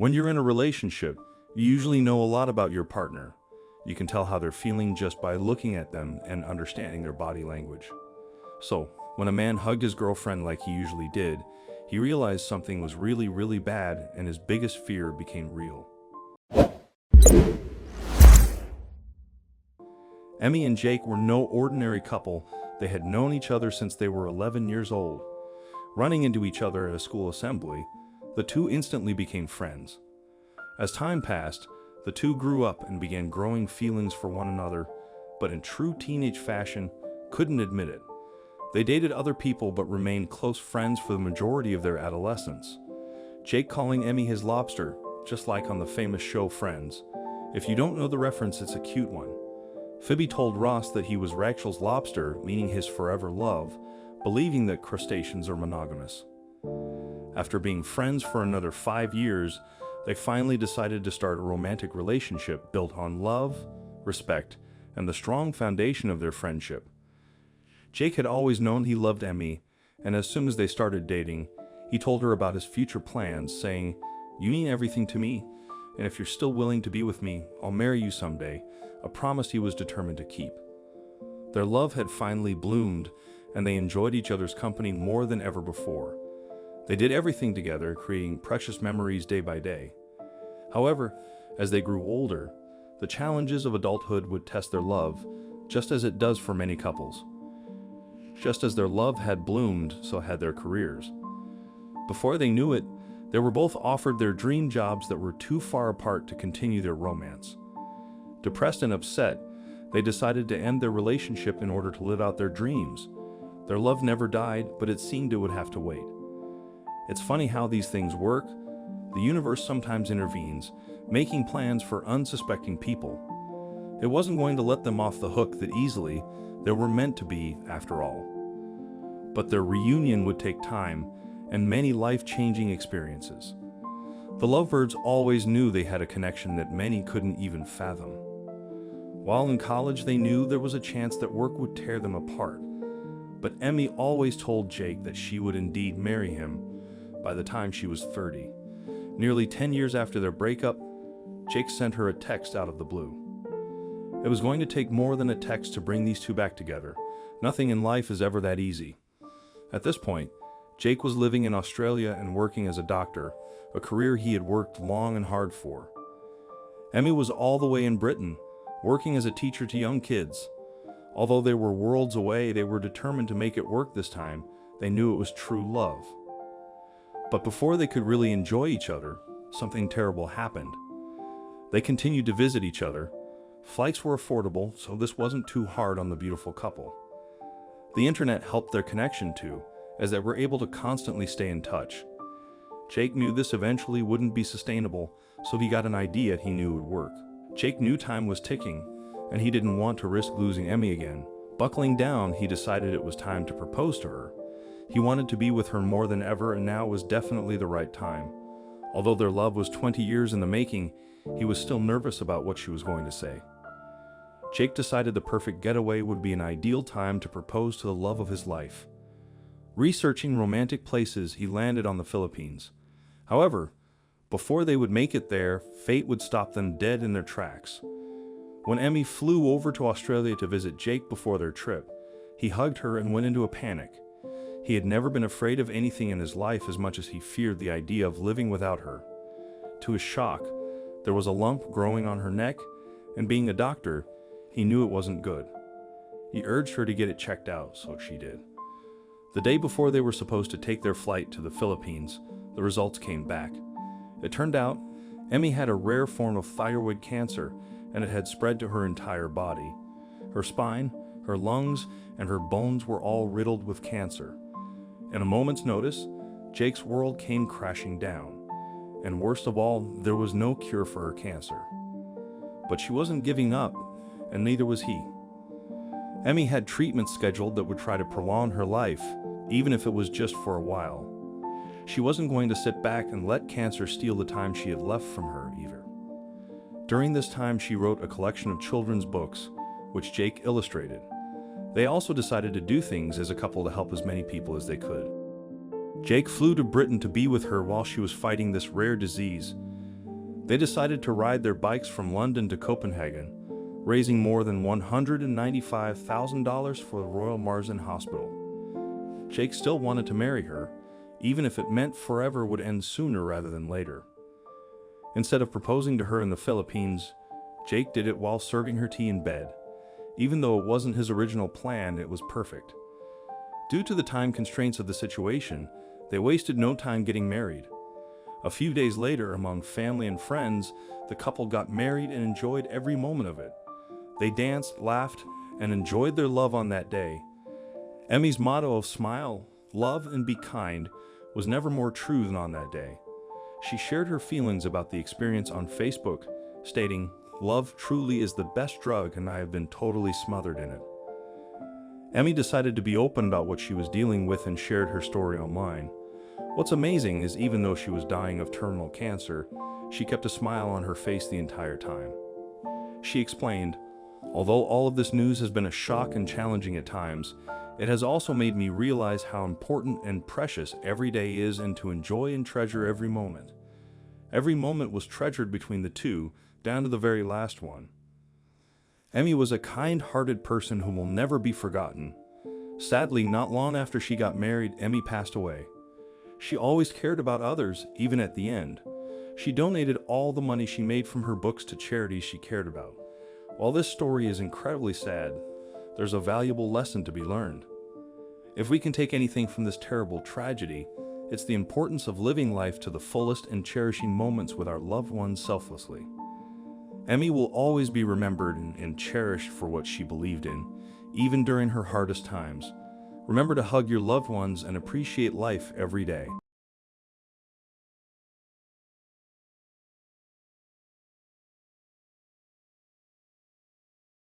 When you're in a relationship, you usually know a lot about your partner. You can tell how they're feeling just by looking at them and understanding their body language. So, when a man hugged his girlfriend like he usually did, he realized something was really, really bad, and his biggest fear became real. Emmy and Jake were no ordinary couple. They had known each other since they were 11 years old. Running into each other at a school assembly, the two instantly became friends. As time passed, the two grew up and began growing feelings for one another, but in true teenage fashion, couldn't admit it. They dated other people but remained close friends for the majority of their adolescence. Jake calling Emmy his lobster, just like on the famous show Friends. If you don't know the reference, it's a cute one. Phoebe told Ross that he was Rachel's lobster, meaning his forever love, believing that crustaceans are monogamous. After being friends for another 5 years, they finally decided to start a romantic relationship built on love, respect, and the strong foundation of their friendship. Jake had always known he loved Emmy, and as soon as they started dating, he told her about his future plans, saying, "You mean everything to me, and if you're still willing to be with me, I'll marry you someday," a promise he was determined to keep. Their love had finally bloomed, and they enjoyed each other's company more than ever before. They did everything together, creating precious memories day by day. However, as they grew older, the challenges of adulthood would test their love, just as it does for many couples. Just as their love had bloomed, so had their careers. Before they knew it, they were both offered their dream jobs that were too far apart to continue their romance. Depressed and upset, they decided to end their relationship in order to live out their dreams. Their love never died, but it seemed it would have to wait. It's funny how these things work. The universe sometimes intervenes, making plans for unsuspecting people. It wasn't going to let them off the hook that easily. They were meant to be, after all. But their reunion would take time and many life-changing experiences. The lovebirds always knew they had a connection that many couldn't even fathom. While in college, they knew there was a chance that work would tear them apart. But Emmy always told Jake that she would indeed marry him by the time she was 30. Nearly 10 years after their breakup, Jake sent her a text out of the blue. It was going to take more than a text to bring these two back together. Nothing in life is ever that easy. At this point, Jake was living in Australia and working as a doctor, a career he had worked long and hard for. Emmy was all the way in Britain, working as a teacher to young kids. Although they were worlds away, they were determined to make it work this time. They knew it was true love. But before they could really enjoy each other, something terrible happened. They continued to visit each other. Flights were affordable, so this wasn't too hard on the beautiful couple. The internet helped their connection too, as they were able to constantly stay in touch. Jake knew this eventually wouldn't be sustainable, so he got an idea he knew would work. Jake knew time was ticking, and he didn't want to risk losing Emmy again. Buckling down, he decided it was time to propose to her. He wanted to be with her more than ever, and now was definitely the right time. Although their love was 20 years in the making, he was still nervous about what she was going to say. Jake decided the perfect getaway would be an ideal time to propose to the love of his life. Researching romantic places, he landed on the Philippines. However, before they would make it there, fate would stop them dead in their tracks. When Emmy flew over to Australia to visit Jake before their trip, he hugged her and went into a panic. He had never been afraid of anything in his life as much as he feared the idea of living without her. To his shock, there was a lump growing on her neck, and being a doctor, he knew it wasn't good. He urged her to get it checked out, so she did. The day before they were supposed to take their flight to the Philippines, the results came back. It turned out, Emmy had a rare form of thyroid cancer, and it had spread to her entire body. Her spine, her lungs, and her bones were all riddled with cancer. In a moment's notice, Jake's world came crashing down. And worst of all, there was no cure for her cancer. But she wasn't giving up, and neither was he. Emmy had treatments scheduled that would try to prolong her life, even if it was just for a while. She wasn't going to sit back and let cancer steal the time she had left from her either. During this time, she wrote a collection of children's books, which Jake illustrated. They also decided to do things as a couple to help as many people as they could. Jake flew to Britain to be with her while she was fighting this rare disease. They decided to ride their bikes from London to Copenhagen, raising more than $195,000 for the Royal Marsden Hospital. Jake still wanted to marry her, even if it meant forever would end sooner rather than later. Instead of proposing to her in the Philippines, Jake did it while serving her tea in bed. Even though it wasn't his original plan, it was perfect. Due to the time constraints of the situation, they wasted no time getting married. A few days later, among family and friends, the couple got married and enjoyed every moment of it. They danced, laughed, and enjoyed their love on that day. Emmy's motto of smile, love, and be kind was never more true than on that day. She shared her feelings about the experience on Facebook, stating, "Love truly is the best drug and I have been totally smothered in it." Emmy decided to be open about what she was dealing with and shared her story online. What's amazing is even though she was dying of terminal cancer, she kept a smile on her face the entire time. She explained, "Although all of this news has been a shock and challenging at times, it has also made me realize how important and precious every day is and to enjoy and treasure every moment." Every moment was treasured between the two, down to the very last one. Emmy was a kind-hearted person who will never be forgotten. Sadly, not long after she got married, Emmy passed away. She always cared about others, even at the end. She donated all the money she made from her books to charities she cared about. While this story is incredibly sad, there's a valuable lesson to be learned. If we can take anything from this terrible tragedy, it's the importance of living life to the fullest and cherishing moments with our loved ones selflessly. Emmy will always be remembered and cherished for what she believed in, even during her hardest times. Remember to hug your loved ones and appreciate life every day.